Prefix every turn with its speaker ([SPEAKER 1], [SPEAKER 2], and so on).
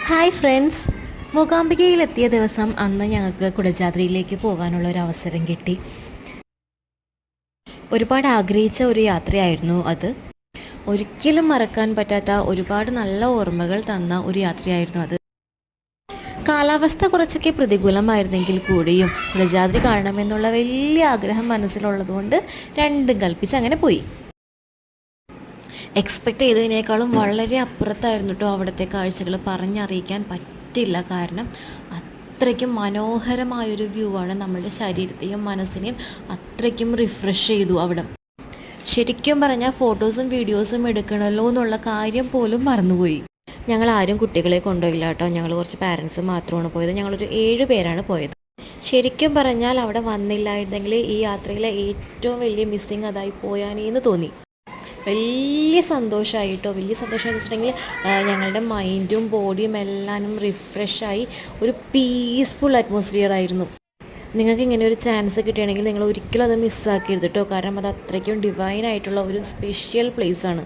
[SPEAKER 1] Hi friends, മൂകാംബികയിലെത്തിയ ദിവസം അന്ന് ഞങ്ങൾക്ക് കുടജാദ്രിയിലേക്ക് പോകാനുള്ള ഒരു അവസരം കിട്ടി. ഒരുപാട് ആഗ്രഹിച്ച ഒരു യാത്രയായിരുന്നു അത്. ഒരിക്കലും മറക്കാൻ പറ്റാത്ത ഒരുപാട് നല്ല ഓർമ്മകൾ തന്ന ഒരു യാത്രയായിരുന്നു അത്. കാലാവസ്ഥ കുറച്ചൊക്കെ പ്രതികൂലമായിരുന്നെങ്കിൽ കൂടിയും കുടജാദ്രി കാണണമെന്നുള്ള വലിയ ആഗ്രഹം മനസ്സിലുള്ളതുകൊണ്ട് രണ്ടും കൽപ്പിച്ച് അങ്ങനെ പോയി. എക്സ്പെക്റ്റ് ചെയ്തതിനേക്കാളും വളരെ അപ്പുറത്തായിരുന്നു കേട്ടോ അവിടുത്തെ കാഴ്ചകൾ. പറഞ്ഞറിയിക്കാൻ പറ്റില്ല. കാരണം അത്രയ്ക്കും മനോഹരമായൊരു വ്യൂ ആണ്. നമ്മുടെ ശരീരത്തെയും മനസ്സിനെയും അത്രയ്ക്കും റിഫ്രഷ് ചെയ്തു അവിടെ. ശരിക്കും പറഞ്ഞാൽ ഫോട്ടോസും വീഡിയോസും എടുക്കണമല്ലോ എന്നുള്ള കാര്യം പോലും മറന്നുപോയി. ഞങ്ങൾ ആരും കുട്ടികളെ കൊണ്ടുപോയില്ല കേട്ടോ. ഞങ്ങൾ കുറച്ച് പാരൻസ് മാത്രമാണ് പോയത്. ഞങ്ങളൊരു 7 പേരാണ് പോയത്. ശരിക്കും പറഞ്ഞാൽ അവിടെ വന്നില്ലായിരുന്നെങ്കിൽ ഈ യാത്രയിലെ ഏറ്റവും വലിയ മിസ്സിങ് അതായി പോയാനേന്ന് തോന്നി. വലിയ സന്തോഷമായിട്ടോ. വലിയ സന്തോഷമെന്ന് വെച്ചിട്ടുണ്ടെങ്കിൽ ഞങ്ങളുടെ മൈൻഡും ബോഡിയും എല്ലാനും റിഫ്രഷായി. ഒരു പീസ്ഫുൾ അറ്റ്മോസ്ഫിയർ ആയിരുന്നു. നിങ്ങൾക്ക് ഇങ്ങനെ ഒരു ചാൻസ് കിട്ടുകയാണെങ്കിൽ നിങ്ങൾ ഒരിക്കലും അത് മിസ്സാക്കരുത് കേട്ടോ. കാരണം അത് അത്രയ്ക്കും ഡിവൈനായിട്ടുള്ള ഒരു സ്പെഷ്യൽ പ്ലേസാണ്.